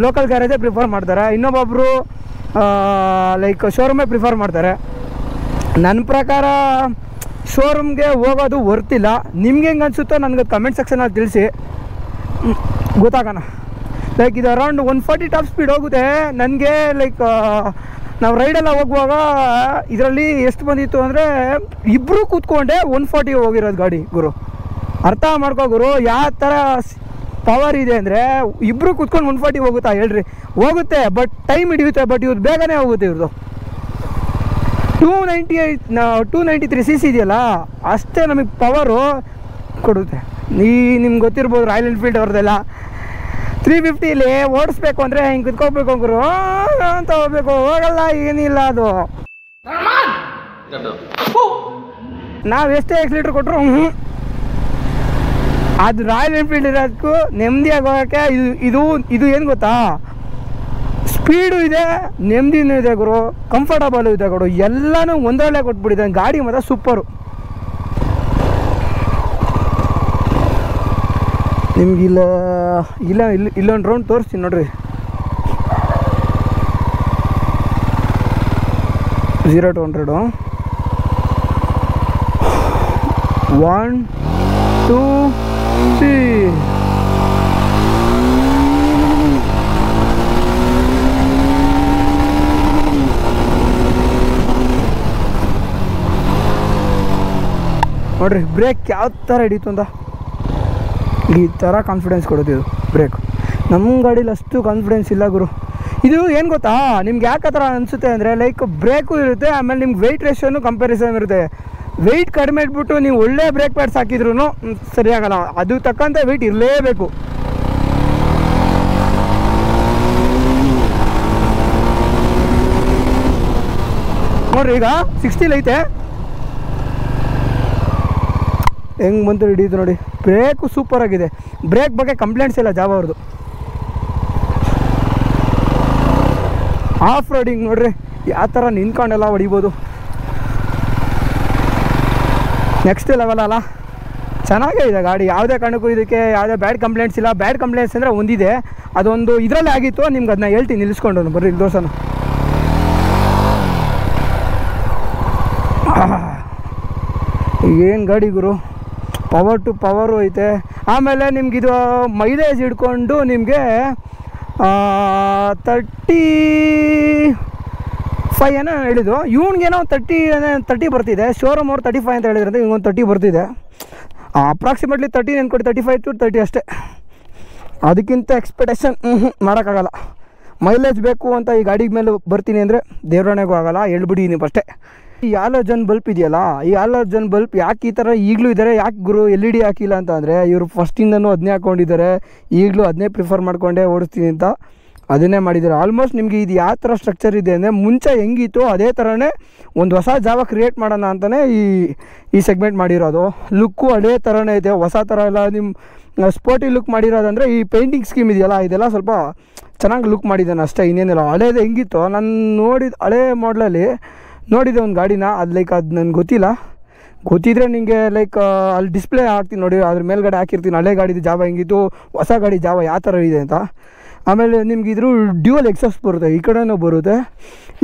ಲೋಕಲ್ ಗ್ಯಾರೇಜೇ ಪ್ರಿಫರ್ ಮಾಡ್ತಾರೆ, ಇನ್ನೊಬ್ಬೊಬ್ಬರು ಲೈಕ್ ಶೋರೂಮೇ ಪ್ರಿಫರ್ ಮಾಡ್ತಾರೆ. ನನ್ನ ಪ್ರಕಾರ ಶೋರೂಮ್ಗೆ ಹೋಗೋದು ವರ್ತಿಲ್ಲ. ನಿಮ್ಗೆ ಹೆಂಗೆ ಅನಿಸುತ್ತೋ ನನಗೆ ಕಮೆಂಟ್ ಸೆಕ್ಷನಲ್ಲಿ ತಿಳಿಸಿ, ಗೊತ್ತಾಗೋಣ. ಲೈಕ್ ಇದು ಅರೌಂಡ್ 140 ಟಾಪ್ ಸ್ಪೀಡ್ ಹೋಗುತ್ತೆ ನನಗೆ. ಲೈಕ್ ನಾವು ರೈಡೆಲ್ಲ ಹೋಗುವಾಗ ಇದರಲ್ಲಿ ಎಷ್ಟು ಬಂದಿತ್ತು ಅಂದರೆ ಇಬ್ಬರು ಕೂತ್ಕೊಂಡೆ 140 ಹೋಗಿರೋದು ಗಾಡಿ ಗುರು. ಅರ್ಥ ಮಾಡ್ಕೋ ಗುರು, ಯಾವ ಥರ ಪವರ್ ಇದೆ ಅಂದರೆ ಇಬ್ಬರು ಕೂತ್ಕೊಂಡು 140 ಹೋಗುತ್ತಾ ಹೇಳ್ರಿ? ಹೋಗುತ್ತೆ, ಬಟ್ ಟೈಮ್ ಹಿಡಿಯುತ್ತೆ. ಬಟ್ ಇವ್ರು ಬೇಗನೆ ಹೋಗುತ್ತೆ. ಇವ್ರದ್ದು 293 cc ಇದೆಯಲ್ಲ, ಅಷ್ಟೇ ನಮಗೆ ಪವರು ಕೊಡುತ್ತೆ. ನಿಮ್ಗೆ ಗೊತ್ತಿರ್ಬೋದು ರಾಯಲ್ ಎನ್ಫೀಲ್ಡ್ ಅವ್ರದ್ದೆಲ್ಲ 350ಲಿ ಓಡಿಸ್ಬೇಕು ಅಂದರೆ ಹಿಂಗೆ ಕುತ್ಕೋಬೇಕು ಗುರು ಅಂತ ಹೋಗ್ಬೇಕು. ಹೋಗಲ್ಲ, ಏನಿಲ್ಲ ಅದು. ನಾವು ಎಷ್ಟೇ ಎಕ್ಸಿಲೇಟರ್ ಕೊಟ್ಟರು ಅದು ರಾಯಲ್ ಎನ್ಫೀಲ್ಡ್ ಇರೋದಕ್ಕೂ ನೆಮ್ಮದಿಯಾಗಿ ಹೋಗೋಕ್ಕೆ ಇದು ಏನು ಗೊತ್ತಾ, ಸ್ಪೀಡು ಇದೆ, ನೆಮ್ಮದಿನೂ ಇದೆ ಗುರು, ಕಂಫರ್ಟಬಲು ಇದೆ ಗುರು, ಎಲ್ಲನೂ ಒಂದರಲ್ಲೇ ಕೊಟ್ಬಿಟ್ಟಿದೆ. ಗಾಡಿ ಮಾತ್ರ ಸೂಪರು. ನಿಮ್ಗೆ ಇಲ್ಲೊಂದು ರೌಂಡ್ ತೋರಿಸ್ತೀನಿ ನೋಡ್ರಿ. 0 to 100 1 2 3 ನೋಡ್ರಿ ಬ್ರೇಕ್ ಯಾವ ಥರ ಹಿಡೀತು ಅಂತ. ಈ ಥರ ಕಾನ್ಫಿಡೆನ್ಸ್ ಕೊಡೋದು ಬ್ರೇಕ್. ನಮ್ಮ ಗಾಡೀಲಿ ಅಷ್ಟು ಕಾನ್ಫಿಡೆನ್ಸ್ ಇಲ್ಲ ಗುರು. ಇದು ಏನು ಗೊತ್ತಾ, ನಿಮ್ಗೆ ಯಾಕೆ ಆ ಥರ ಅನಿಸುತ್ತೆ ಅಂದರೆ ಲೈಕ್ ಬ್ರೇಕು ಇರುತ್ತೆ, ಆಮೇಲೆ ನಿಮ್ಗೆ ವೆಯ್ಟ್ ರೇಷನ್ನು ಕಂಪ್ಯಾರಿಸನ್ ಇರುತ್ತೆ. ವೆಯ್ಟ್ ಕಡಿಮೆ ಇಟ್ಬಿಟ್ಟು ನೀವು ಒಳ್ಳೆ ಬ್ರೇಕ್ ಪ್ಯಾಡ್ಸ್ ಹಾಕಿದ್ರೂ ಸರಿಯಾಗಲ್ಲ, ಅದು ತಕ್ಕಂತೆ ವೆಯ್ಟ್ ಇರಲೇಬೇಕು. ನೋಡ್ರಿ ಈಗ 60 ಐತೆ, ಹೆಂಗೆ ಬಂತು ಹಿಡಿಯುದು ನೋಡಿ. ಬ್ರೇಕು ಸೂಪರ್ ಆಗಿದೆ, ಬ್ರೇಕ್ ಬಗ್ಗೆ ಕಂಪ್ಲೇಂಟ್ಸ್ ಇಲ್ಲ ಜಾವ ಅವ್ರದ್ದು. ಆಫ್ ರೋಡಿಂಗ್ ನೋಡ್ರಿ ಯಾವ ಥರ ನಿಂತ್ಕೊಂಡೆಲ್ಲ ಹೊಡಿಬೋದು. ನೆಕ್ಸ್ಟ್ ಲೆವೆಲ್ ಅಲ್ಲ, ಚೆನ್ನಾಗೇ ಇದೆ ಗಾಡಿ. ಯಾವುದೇ ಕಾರಣಕ್ಕೂ ಇದಕ್ಕೆ ಯಾವುದೇ ಬ್ಯಾಡ್ ಕಂಪ್ಲೇಂಟ್ಸ್ ಇಲ್ಲ. ಬ್ಯಾಡ್ ಕಂಪ್ಲೇಂಟ್ಸ್ ಅಂದರೆ ಒಂದಿದೆ, ಅದೊಂದು ಇದರಲ್ಲೇ ಆಗಿತ್ತು, ನಿಮ್ಗೆ ಅದನ್ನ ಹೇಳ್ತೀನಿ ನಿಲ್ಲಿಸ್ಕೊಂಡು ಬರ್ರಿ ಇಲ್ಲಿ ದೋಸನ. ಏನು ಗಾಡಿ ಗುರು, ಪವರ್ ಟು ಪವರು ಐತೆ. ಆಮೇಲೆ ನಿಮಗಿದು ಮೈಲೇಜ್ ಹಿಡ್ಕೊಂಡು ನಿಮಗೆ 35 ಏನೋ ಹೇಳಿದ್ದು. ಇವ್ನಿಗೇನೋ 30 ಬರ್ತಿದೆ. ಶೋರೂಮ್ ಅವ್ರು 35 ಅಂತ ಹೇಳಿದ್ರಂತೆ, ಇವ್ಗೊಂದು 30 ಬರ್ತಿದೆ. ಅಪ್ರಾಕ್ಸಿಮೇಟ್ಲಿ 30 ನೆನ್ಕೊಡಿ, 35 to 30 ಅಷ್ಟೇ. ಅದಕ್ಕಿಂತ ಎಕ್ಸ್ಪೆಕ್ಟೇಷನ್ ಮಾಡೋಕ್ಕಾಗಲ್ಲ. ಮೈಲೇಜ್ ಬೇಕು ಅಂತ ಈ ಗಾಡಿ ಮೇಲೆ ಬರ್ತೀನಿ ಅಂದರೆ ದೇವ್ರಣೆಗೂ ಆಗಲ್ಲ, ಹೇಳ್ಬಿಡಿ ನೀವು ಅಷ್ಟೇ. ಈ ಹಾಲೋಜನ್ ಬಲ್ಪ್ ಇದೆಯಲ್ಲ, ಈ ಹಾಲೋಜನ್ ಬಲ್ಪ್ ಯಾಕೆ ಈ ಥರ ಈಗಲೂ ಇದ್ದಾರೆ, ಯಾಕೆ ಗುರು LED ಹಾಕಿಲ್ಲ ಅಂತ ಅಂದರೆ ಇವರು ಫಸ್ಟಿಂದನೂ ಅದನ್ನೇ ಹಾಕ್ಕೊಂಡಿದ್ದಾರೆ. ಈಗಲೂ ಅದನ್ನೇ ಪ್ರಿಫರ್ ಮಾಡಿಕೊಂಡೇ ಓಡಿಸ್ತೀನಿ ಅಂತ ಅದನ್ನೇ ಮಾಡಿದ್ದಾರೆ. ಆಲ್ಮೋಸ್ಟ್ ನಿಮಗೆ ಇದು ಯಾವ ಥರ ಸ್ಟ್ರಕ್ಚರ್ ಇದೆ ಅಂದರೆ ಮುಂಚೆ ಹೆಂಗಿತ್ತು ಅದೇ ಥರನೇ ಒಂದು ಹೊಸ ಜಾವ ಕ್ರಿಯೇಟ್ ಮಾಡೋಣ ಅಂತಲೇ ಈ ಸೆಗ್ಮೆಂಟ್ ಮಾಡಿರೋದು. ಲುಕ್ಕು ಅದೇ ಥರನೇ ಐತೆ, ಹೊಸ ಥರ ಎಲ್ಲ. ನಿಮ್ಮ ಸ್ಪೋರ್ಟಿ ಲುಕ್ ಮಾಡಿರೋದಂದರೆ ಈ ಪೇಂಟಿಂಗ್ ಸ್ಕೀಮ್ ಇದೆಯಲ್ಲ, ಇದೆಲ್ಲ ಸ್ವಲ್ಪ ಚೆನ್ನಾಗಿ ಲುಕ್ ಮಾಡಿದ್ದಾನೆ ಅಷ್ಟೇ, ಇನ್ನೇನಿಲ್ಲ. ಹಳೇದು ಹೆಂಗಿತ್ತು ನಾನು ನೋಡಿದ ಹಳೇ ಮಾಡಲಲ್ಲಿ ನೋಡಿದ್ದೆ ಒಂದು ಗಾಡಿನ, ಅದು ಲೈಕ್ ಅದು ನನಗೆ ಗೊತ್ತಿದ್ರೆ ನಿಮಗೆ ಲೈಕ್ ಅಲ್ಲಿ ಡಿಸ್ಪ್ಲೇ ಹಾಕ್ತೀನಿ ನೋಡಿ, ಅದ್ರ ಮೇಲ್ಗಡೆ ಹಾಕಿರ್ತೀನಿ ಹಳೆ ಗಾಡಿದು ಜಾವ ಹೆಂಗಿತ್ತು, ಹೊಸ ಗಾಡಿ ಜಾವ ಯಾವ ಥರ ಇದೆ ಅಂತ. ಆಮೇಲೆ ನಿಮ್ಗೆ ಇದ್ರ ಡ್ಯೂಯಲ್ ಎಕ್ಸಾಸ್ಟ್ ಬರುತ್ತೆ, ಈ ಕಡೆನೂ ಬರುತ್ತೆ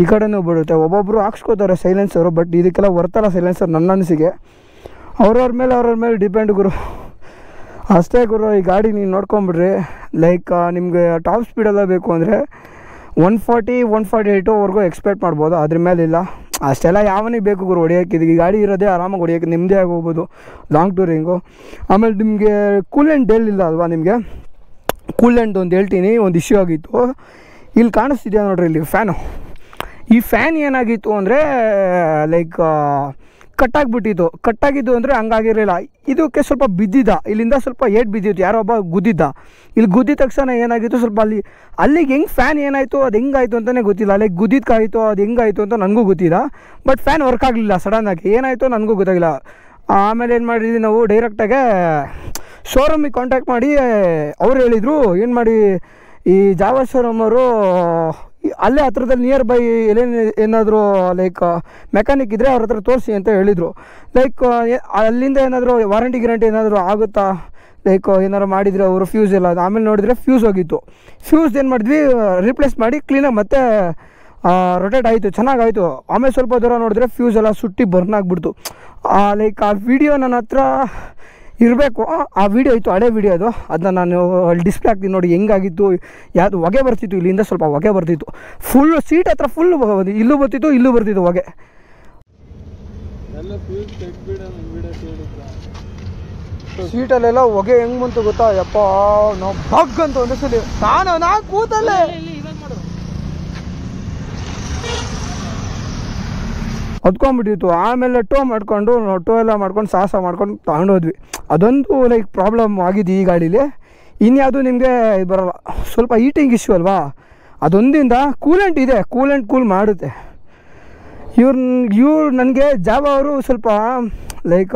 ಈ ಕಡೆನೂ ಬರುತ್ತೆ. ಒಬ್ಬೊಬ್ಬರು ಹಾಕ್ಸ್ಕೋತಾರೆ ಸೈಲೆನ್ಸರು, ಬಟ್ ಇದಕ್ಕೆಲ್ಲ ಬರ್ತಲ್ಲ ಸೈಲೆನ್ಸರ್ ನನ್ನ ಅನಿಸಿಕೆ. ಅವ್ರವ್ರ ಮೇಲೆ ಡಿಪೆಂಡ್ ಗುರು, ಅಷ್ಟೇ ಗುರು. ಈ ಗಾಡಿ ನೀವು ನೋಡ್ಕೊಂಬಿಡ್ರಿ, ಲೈಕ್ ನಿಮಗೆ ಟಾಪ್ ಸ್ಪೀಡೆಲ್ಲ ಬೇಕು ಅಂದರೆ 140-148ವರೆಗೂ ಎಕ್ಸ್ಪೆಕ್ಟ್ ಮಾಡ್ಬೋದು, ಅದ್ರ ಮೇಲಿಲ್ಲ. ಅಷ್ಟೆಲ್ಲ ಯಾವನಿಗೆ ಬೇಕು ಗುರು ಹೊಡಿಯೋಕ್ಕೆ. ಈ ಗಾಡಿ ಇರೋದೇ ಆರಾಮಾಗಿ ಹೊಡಿಯೋಕ್ಕೆ, ನಿಮ್ಮದೇ ಆಗಿ ಹೋಗ್ಬೋದು ಲಾಂಗ್ ಟೂರಿಂಗು. ಆಮೇಲೆ ನಿಮಗೆ ಕೂಲೆಂಟ್ ಇಲ್ಲ ಅಲ್ವಾ, ನಿಮಗೆ ಕೂಲೆಂಟ್ ಒಂದು ಹೇಳ್ತೀನಿ, ಒಂದು ಇಶ್ಯೂ ಆಗಿತ್ತು. ಇಲ್ಲಿ ಕಾಣಿಸ್ತಿದೆಯಾ ನೋಡ್ರಿ, ಇಲ್ಲಿ ಫ್ಯಾನು. ಈ ಫ್ಯಾನ್ ಏನಾಗಿತ್ತು ಅಂದರೆ ಲೈಕ್ ಕಟ್ಟಾಗಿದ್ದು ಅಂದರೆ ಹಂಗಾಗಿರಲಿಲ್ಲ. ಇದಕ್ಕೆ ಸ್ವಲ್ಪ ಬಿದ್ದಿದ್ದ, ಇಲ್ಲಿಂದ ಸ್ವಲ್ಪ ಏಟ್ ಬಿದ್ದಿತ್ತು, ಯಾರೋ ಒಬ್ಬ ಗುದ್ದಿದ್ದ. ಇಲ್ಲಿ ಗುದ್ದಿದ ತಕ್ಷಣ ಏನಾಗಿತ್ತು, ಸ್ವಲ್ಪ ಅಲ್ಲಿಗೆ ಹೆಂಗೆ ಫ್ಯಾನ್ ಏನಾಯಿತು ಅದು ಹೆಂಗಾಯಿತು ಅಂತಲೇ ಗೊತ್ತಿಲ್ಲ. ಲೈಕ್ ಗುದ್ದಿದ್ಕಾಯಿತು ಅದು ಹೆಂಗಾಯಿತು ಅಂತ ನನಗೂ ಗೊತ್ತಿಲ್ಲ. ಬಟ್ ಫ್ಯಾನ್ ವರ್ಕ್ ಆಗಲಿಲ್ಲ ಸಡನ್ನಾಗಿ, ಏನಾಯಿತು ನನಗೂ ಗೊತ್ತಾಗಿಲ್ಲ. ಆಮೇಲೆ ಏನು ಮಾಡಿದ್ವಿ ನಾವು, ಡೈರೆಕ್ಟಾಗೆ ಶೋರೂಮಿಗೆ ಕಾಂಟ್ಯಾಕ್ಟ್ ಮಾಡಿ ಅವ್ರು ಹೇಳಿದರು, ಏನು ಮಾಡಿ ಈ ಜಾವ ಶೋರೂಮ್ ಅವರು ಅಲ್ಲೇ ಹತ್ರದಲ್ಲಿ ನಿಯರ್ ಬೈ ಏನಾದರೂ ಲೈಕ್ ಮೆಕ್ಯಾನಿಕ್ ಇದ್ದರೆ ಅವ್ರ ಹತ್ರ ತೋರಿಸಿ ಅಂತ ಹೇಳಿದರು. ಲೈಕ್ ಅಲ್ಲಿಂದ ಏನಾದರೂ ವಾರಂಟಿ ಗ್ಯಾರಂಟಿ ಏನಾದರೂ ಆಗುತ್ತಾ, ಲೈಕ್ ಏನಾರು ಮಾಡಿದರೆ ಅವರು ಫ್ಯೂಸ್ ಎಲ್ಲ. ಆಮೇಲೆ ನೋಡಿದರೆ ಫ್ಯೂಸ್ ಹೋಗಿತ್ತು. ಫ್ಯೂಸ್ ಏನು ಮಾಡಿದ್ವಿ, ರಿಪ್ಲೇಸ್ ಮಾಡಿ ಕ್ಲೀನಾಗಿ ಮತ್ತೆ ರೊಟೇಟ್ ಆಯಿತು, ಚೆನ್ನಾಗಾಯಿತು. ಆಮೇಲೆ ಸ್ವಲ್ಪ ದೂರ ನೋಡಿದ್ರೆ ಫ್ಯೂಸ್ ಎಲ್ಲ ಸುಟ್ಟಿ ಬರ್ನ್ ಆಗಿಬಿಡ್ತು. ಲೈಕ್ ಆ ವಿಡಿಯೋ ನನ್ನ ಹತ್ರ ಇರಬೇಕು, ಆ ವಿಡಿಯೋ ಇತ್ತು, ಹಳೆ ವಿಡಿಯೋ ಅದು. ಅದನ್ನ ನಾನು ಅಲ್ಲಿ ಡಿಸ್ಪ್ಲೇ ಹಾಕ್ತೀನಿ ನೋಡಿ ಹೆಂಗಾಗಿತ್ತು. ಯಾವುದು ಹೊಗೆ ಬರ್ತಿತ್ತು, ಇಲ್ಲಿಂದ ಸ್ವಲ್ಪ ಹೊಗೆ ಬರ್ತಿತ್ತು. ಫುಲ್ ಸೀಟ್ ಹತ್ರ ಫುಲ್ ಇಲ್ಲೂ ಬರ್ತಿತ್ತು, ಇಲ್ಲೂ ಬರ್ತಿತ್ತು ಹೊಗೆ. ಸೀಟಲ್ಲೆಲ್ಲ ಹೊಗೆ ಹೆಂಗೆ ಬಂತು ಗೊತ್ತಾ, ಯಪ್ಪ ನಾವು ಬಗ್ ಅಂತ ಒಂದೇ ಸಲ ನಾನು ಕೂತಲ್ಲೇ ಹೊತ್ಕೊಂಡ್ಬಿಟ್ಟಿತ್ತು. ಆಮೇಲೆ ಟೋ ಎಲ್ಲ ಮಾಡ್ಕೊಂಡು ಸಾಹಸ ಮಾಡ್ಕೊಂಡು ತಗೊಂಡೋದ್ವಿ. ಅದೊಂದು ಲೈಕ್ ಪ್ರಾಬ್ಲಮ್ ಆಗಿದೆ ಈ ಗಾಡೀಲಿ. ಇನ್ಯಾವುದು ನಿಮಗೆ ಬರೋಲ್ಲ, ಸ್ವಲ್ಪ ಹೀಟಿಂಗ್ ಇಶ್ಯೂ ಅಲ್ವಾ, ಅದೊಂದಿಂದ. ಕೂಲೆಂಟ್ ಇದೆ, ಕೂಲ್ ಮಾಡುತ್ತೆ. ಇವ್ರು ನನಗೆ ಜಾವ ಅವರು ಸ್ವಲ್ಪ ಲೈಕ್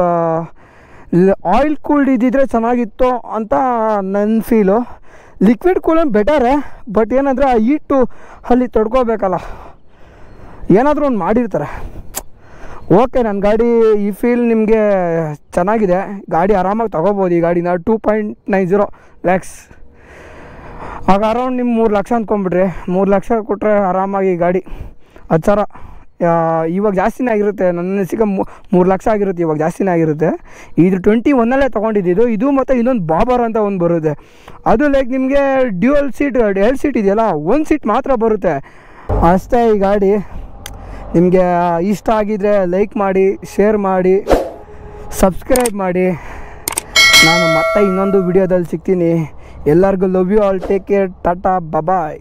ಆಯಿಲ್ ಕೂಲ್ಡ್ ಇದ್ದಿದ್ರೆ ಚೆನ್ನಾಗಿತ್ತು ಅಂತ ನನ್ನ ಫೀಲು. ಲಿಕ್ವಿಡ್ ಕೂಲೆಂಟ್ ಬೆಟರೇ, ಬಟ್ ಏನಂದರೆ ಆ ಹೀಟು ಅಲ್ಲಿ ತಡ್ಕೋಬೇಕಲ್ಲ, ಏನಾದರೂ ಒಂದು ಮಾಡಿರ್ತಾರೆ. ಓಕೆ, ನನ್ನ ಗಾಡಿ ಈ ಫೀಲ್ ನಿಮಗೆ ಚೆನ್ನಾಗಿದೆ. ಗಾಡಿ ಆರಾಮಾಗಿ ತೊಗೋಬೋದು. ಈ ಗಾಡಿನ 2.90 ಲ್ಯಾಕ್ಸ್. ಆಗ ಅರೌಂಡ್ ನಿಮ್ಮ 3 ಲಕ್ಷ ಅಂದ್ಕೊಂಬಿಡ್ರಿ. 3 ಲಕ್ಷ ಕೊಟ್ಟರೆ ಆರಾಮಾಗಿ ಗಾಡಿ 10 ಸಾವಿರ. ಇವಾಗ ಜಾಸ್ತಿನೇ ಆಗಿರುತ್ತೆ, ನನ್ನ ಅನಿಸಿಕೆ 3 ಲಕ್ಷ ಆಗಿರುತ್ತೆ. ಇವಾಗ ಜಾಸ್ತಿನೇ ಆಗಿರುತ್ತೆ. ಇದು 21 ತೊಗೊಂಡಿದ್ದು. ಇದು ಮತ್ತು ಇನ್ನೊಂದು ಬಾಬರ್ ಅಂತ ಒಂದು ಬರುತ್ತೆ. ಅದು ಲೈಕ್ ನಿಮಗೆ ಡ್ಯೂಯಲ್ ಸೀಟ್ 2 ಸೀಟ್ ಇದೆಯಲ್ಲ, 1 ಸೀಟ್ ಮಾತ್ರ ಬರುತ್ತೆ ಅಷ್ಟೇ. ಈ ಗಾಡಿ ನಿಮಗೆ ಇಷ್ಟ ಆಗಿದರೆ ಲೈಕ್ ಮಾಡಿ, ಶೇರ್ ಮಾಡಿ, ಸಬ್ಸ್ಕ್ರೈಬ್ ಮಾಡಿ. ನಾನು ಮತ್ತೆ ಇನ್ನೊಂದು ವಿಡಿಯೋದಲ್ಲಿ ಸಿಗ್ತೀನಿ. ಎಲ್ಲರಿಗೂ love you all. Take care. Tata, bye.